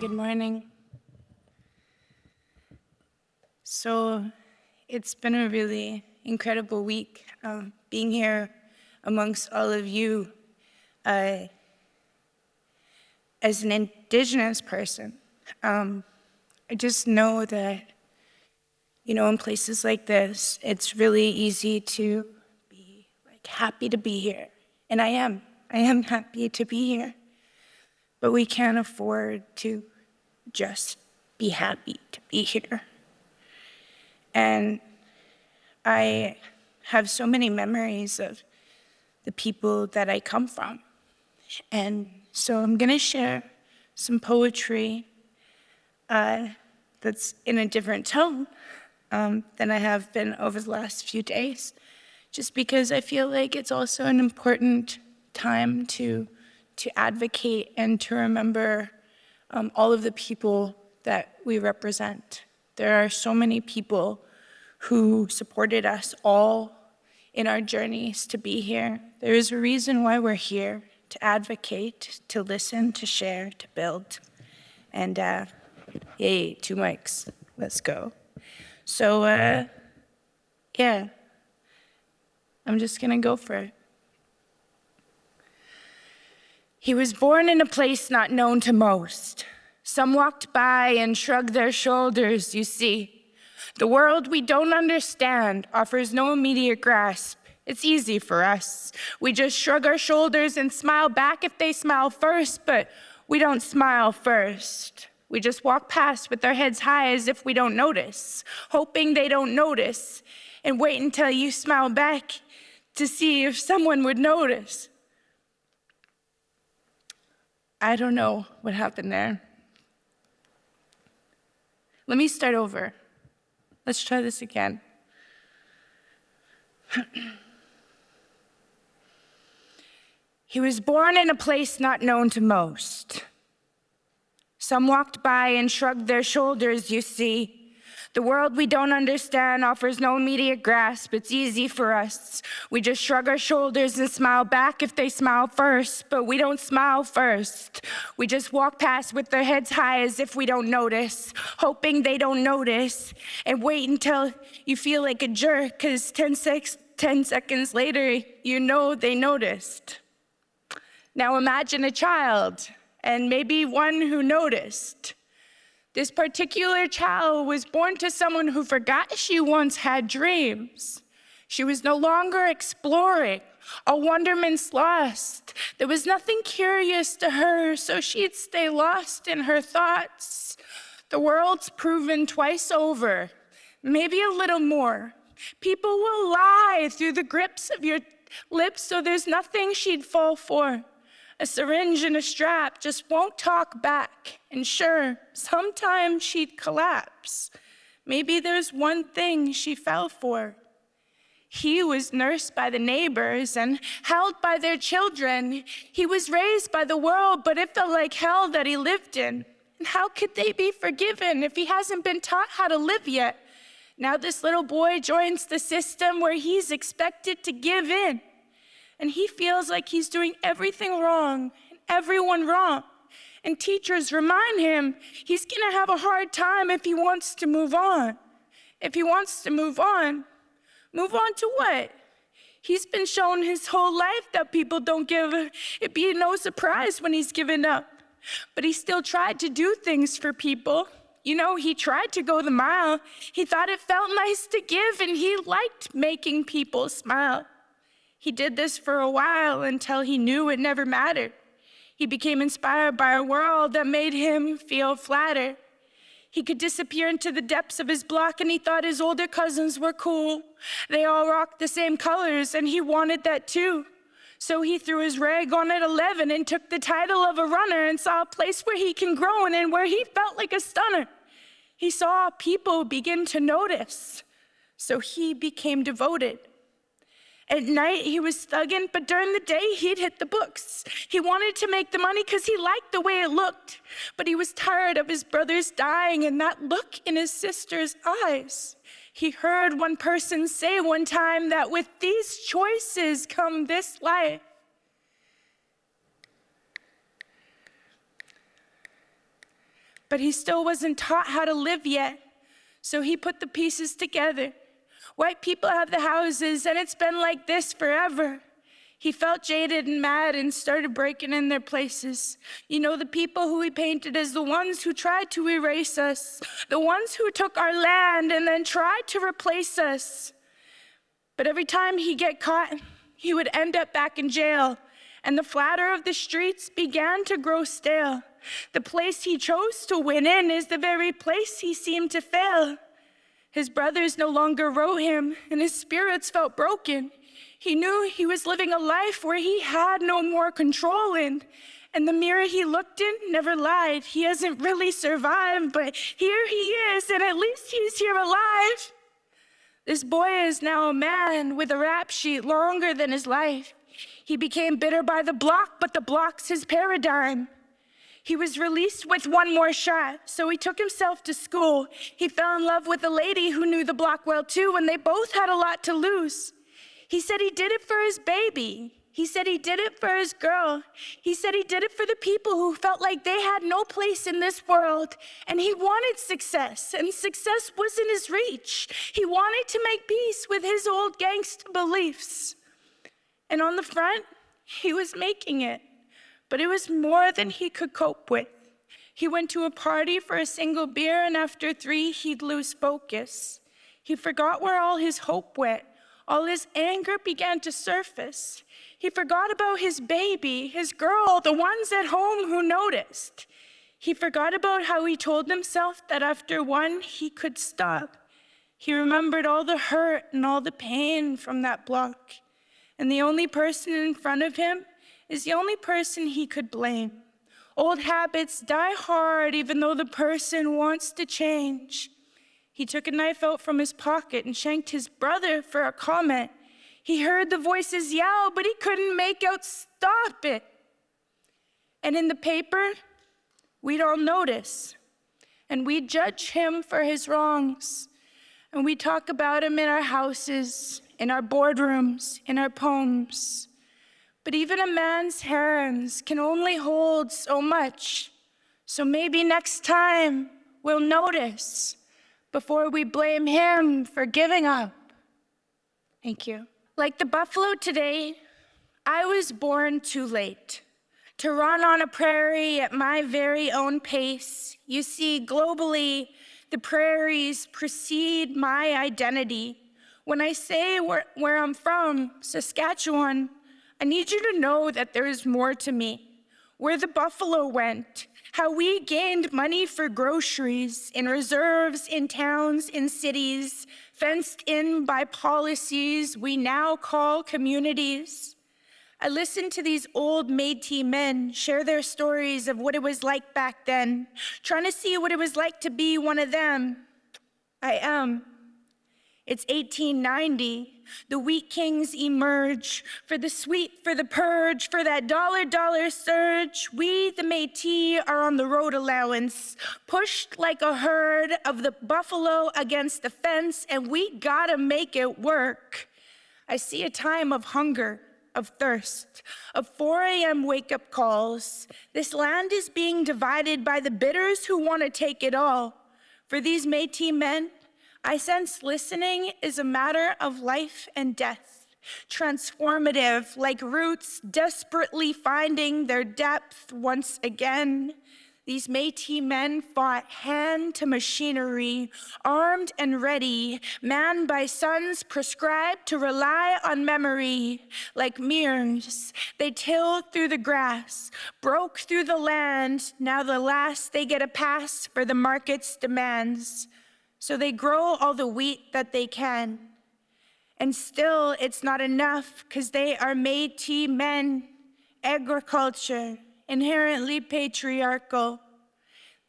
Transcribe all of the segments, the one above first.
Good morning. So it's been a really incredible week being here amongst all of you. As an Indigenous person, I just know that, in places like this, it's really easy to be happy to be here. And I am happy to be here. But we can't afford to just be happy to be here. And I have so many memories of the people that I come from. And so I'm gonna share some poetry that's in a different tone than I have been over the last few days, just because I feel like it's also an important time to advocate and to remember all of the people that we represent. There are so many people who supported us all in our journeys to be here. There is a reason why we're here, to advocate, to listen, to share, to build. And yay, 2 mics, let's go. So yeah, I'm just gonna go for it. He was born in a place not known to most. Some walked by and shrugged their shoulders, you see. The world we don't understand offers no immediate grasp. It's easy for us. We just shrug our shoulders and smile back if they smile first, but we don't smile first. We just walk past with our heads high as if we don't notice, hoping they don't notice, and wait until you smile back to see if someone would notice. I don't know what happened there. Let me start over. Let's try this again. He was born in a place not known to most. Some walked by and shrugged their shoulders, you see. The world we don't understand offers no immediate grasp. It's easy for us. We just shrug our shoulders and smile back if they smile first, but we don't smile first. We just walk past with their heads high as if we don't notice, hoping they don't notice, and wait until you feel like a jerk, because 10 seconds later, you know they noticed. Now imagine a child, and maybe one who noticed. This particular child was born to someone who forgot she once had dreams. She was no longer exploring. A wonderment's lost. There was nothing curious to her, so she'd stay lost in her thoughts. The world's proven twice over, maybe a little more. People will lie through the grips of your lips, so there's nothing she'd fall for. A syringe and a strap just won't talk back. And sure, sometimes she'd collapse. Maybe there's one thing she fell for. He was nursed by the neighbors and held by their children. He was raised by the world, but it felt like hell that he lived in. And how could they be forgiven if he hasn't been taught how to live yet? Now this little boy joins the system where he's expected to give in. And he feels like he's doing everything wrong and everyone wrong. And teachers remind him he's gonna have a hard time if he wants to move on. If he wants to move on to what? He's been shown his whole life that people don't give, it'd be no surprise when he's given up. But he still tried to do things for people. He tried to go the mile. He thought it felt nice to give, and he liked making people smile. He did this for a while until he knew it never mattered. He became inspired by a world that made him feel flattered. He could disappear into the depths of his block, and he thought his older cousins were cool. They all rocked the same colors, and he wanted that too. So he threw his rag on at 11 and took the title of a runner and saw a place where he can grow and where he felt like a stunner. He saw people begin to notice, so he became devoted. At night, he was thugging, but during the day, he'd hit the books. He wanted to make the money because he liked the way it looked, but he was tired of his brothers dying and that look in his sister's eyes. He heard one person say one time that with these choices come this life. but he still wasn't taught how to live yet. So he put the pieces together. White people have the houses, and it's been like this forever. He felt jaded and mad and started breaking in their places. You know, the people who he painted as the ones who tried to erase us, the ones who took our land and then tried to replace us. But every time he'd get caught, he would end up back in jail, and the flatter of the streets began to grow stale. The place he chose to win in is the very place he seemed to fail. His brothers no longer wrote him, and his spirits felt broken. He knew he was living a life where he had no more control in, and the mirror he looked in never lied. He hasn't really survived, but here he is, and at least he's here alive. This boy is now a man with a rap sheet longer than his life. He became bitter by the block, but the block's his paradigm. He was released with one more shot, so he took himself to school. He fell in love with a lady who knew the block well too, and they both had a lot to lose. He said he did it for his baby. He said he did it for his girl. He said he did it for the people who felt like they had no place in this world. And he wanted success, and success was in his reach. He wanted to make peace with his old gangsta beliefs. And on the front, he was making it, but it was more than he could cope with. He went to a party for a single beer, and after 3, he'd lose focus. He forgot where all his hope went. All his anger began to surface. He forgot about his baby, his girl, the ones at home who noticed. He forgot about how he told himself that after 1, he could stop. He remembered all the hurt and all the pain from that block. And the only person in front of him is the only person he could blame. Old habits die hard even though the person wants to change. He took a knife out from his pocket and shanked his brother for a comment. He heard the voices yell, but he couldn't make out stop it. And in the paper, we'd all notice, and we'd judge him for his wrongs. And we'd talk about him in our houses, in our boardrooms, in our poems. But even a man's hands can only hold so much. So maybe next time we'll notice before we blame him for giving up. Thank you. Like the buffalo today, I was born too late to run on a prairie at my very own pace. You see, globally, the prairies precede my identity. When I say where I'm from, Saskatchewan, I need you to know that there is more to me. Where the buffalo went, how we gained money for groceries, in reserves, in towns, in cities, fenced in by policies we now call communities. I listened to these old Métis men share their stories of what it was like back then, trying to see what it was like to be one of them. I am. It's 1890. The wheat kings emerge. For the sweep, for the purge, for that dollar surge, we, the Métis, are on the road allowance, pushed like a herd of the buffalo against the fence, and we gotta make it work. I see a time of hunger, of thirst, of 4 a.m. wake-up calls. This land is being divided by the bidders who want to take it all. For these Métis men, I sense listening is a matter of life and death, transformative, like roots desperately finding their depth once again. These Métis men fought hand to machinery, armed and ready, manned by sons prescribed to rely on memory. Like mirrors, they tilled through the grass, broke through the land. Now the last they get a pass for the market's demands. So they grow all the wheat that they can. And still it's not enough because they are Métis men, agriculture, inherently patriarchal.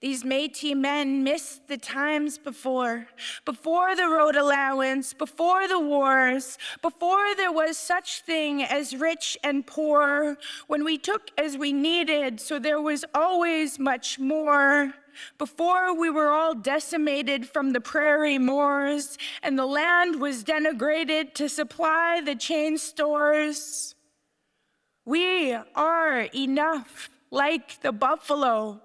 These Métis men missed the times before the road allowance, before the wars, before there was such thing as rich and poor, when we took as we needed, so there was always much more. Before we were all decimated from the prairie moors, and the land was denigrated to supply the chain stores. We are enough, like the buffalo.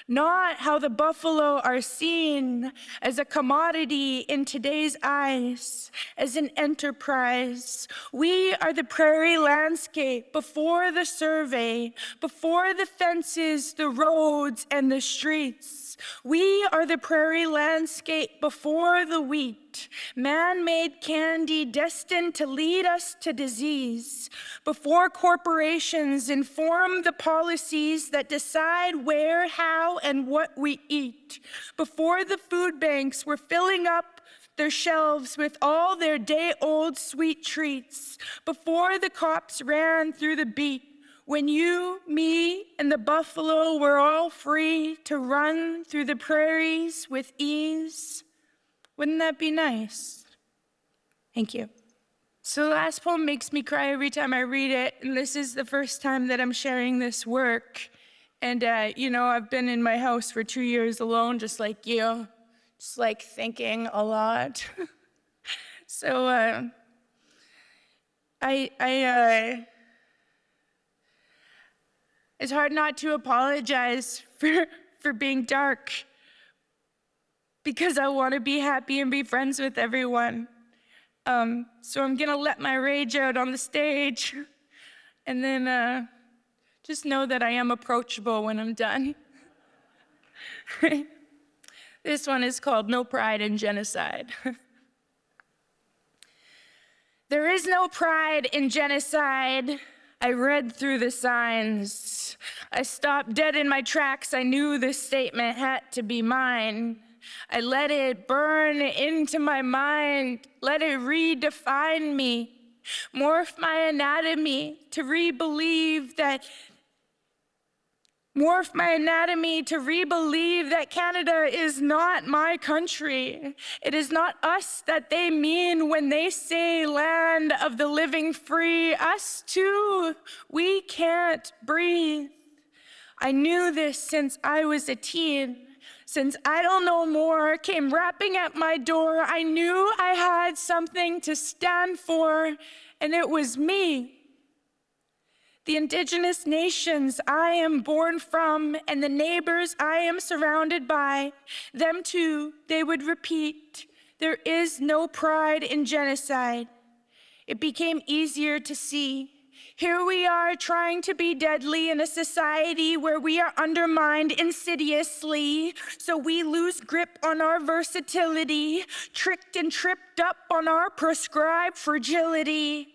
not how the buffalo are seen as a commodity in today's eyes, as an enterprise. We are the prairie landscape before the survey, before the fences, the roads, and the streets. We are the prairie landscape before the wheat, man-made candy destined to lead us to disease, before corporations inform the policies that decide where, how, and what we eat, before the food banks were filling up their shelves with all their day-old sweet treats, before the cops ran through the beat, when you, me, and the buffalo were all free to run through the prairies with ease. Wouldn't that be nice? Thank you. So the last poem makes me cry every time I read it, and this is the first time that I'm sharing this work. And, I've been in my house for 2 years alone, just like you, just like thinking a lot. So it's hard not to apologize for being dark, because I want to be happy and be friends with everyone. So I'm gonna let my rage out on the stage, and then just know that I am approachable when I'm done. This one is called No Pride in Genocide. There is no pride in genocide. I read through the signs. I stopped dead in my tracks. I knew this statement had to be mine. I let it burn into my mind, let it redefine me, morph my anatomy to re-believe that Canada is not my country. It is not us that they mean when they say land of the living free. Us too, we can't breathe. I knew this since I was a teen. Since I Don't Know More came rapping at my door, I knew I had something to stand for, and it was me. The Indigenous nations I am born from and the neighbors I am surrounded by, them too, they would repeat, there is no pride in genocide. It became easier to see. Here we are trying to be deadly in a society where we are undermined insidiously, so we lose grip on our versatility, tricked and tripped up on our prescribed fragility.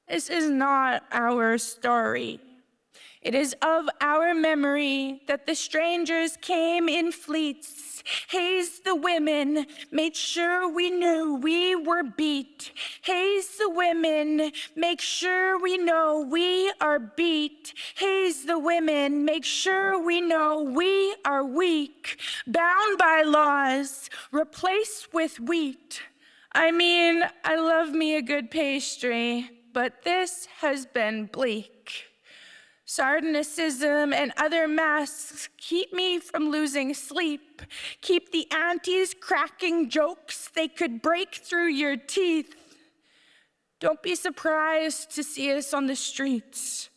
This is not our story. It is of our memory that the strangers came in fleets, hazed the women, made sure we knew we were beat. Haze the women, make sure we know we are beat. Haze the women, make sure we know we are weak. Bound by laws, replaced with wheat. I mean, I love me a good pastry, but this has been bleak. Sardonicism and other masks keep me from losing sleep, keep the aunties cracking jokes they could break through your teeth. Don't be surprised to see us on the streets,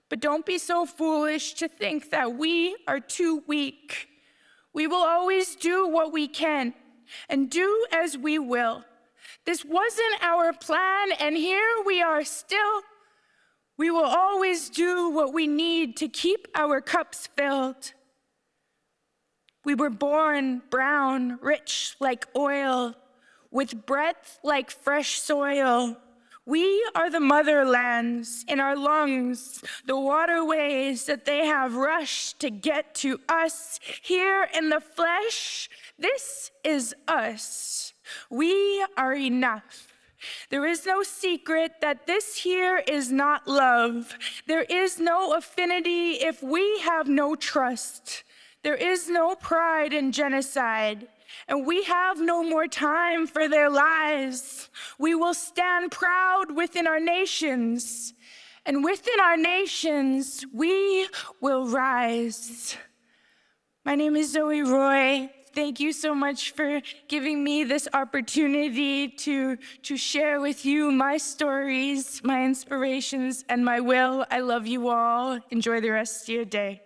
but don't be so foolish to think that we are too weak. We will always do what we can and do as we will. This wasn't our plan, and here we are still. We will always do what we need to keep our cups filled. We were born brown, rich like oil, with breath like fresh soil. We are the motherlands in our lungs, the waterways that they have rushed to get to us. Here in the flesh, this is us. We are enough. There is no secret that this here is not love. There is no affinity if we have no trust. There is no pride in genocide, and we have no more time for their lies. We will stand proud within our nations, and within our nations, we will rise. My name is Zoey Roy. Thank you so much for giving me this opportunity to share with you my stories, my inspirations, and my will. I love you all. Enjoy the rest of your day.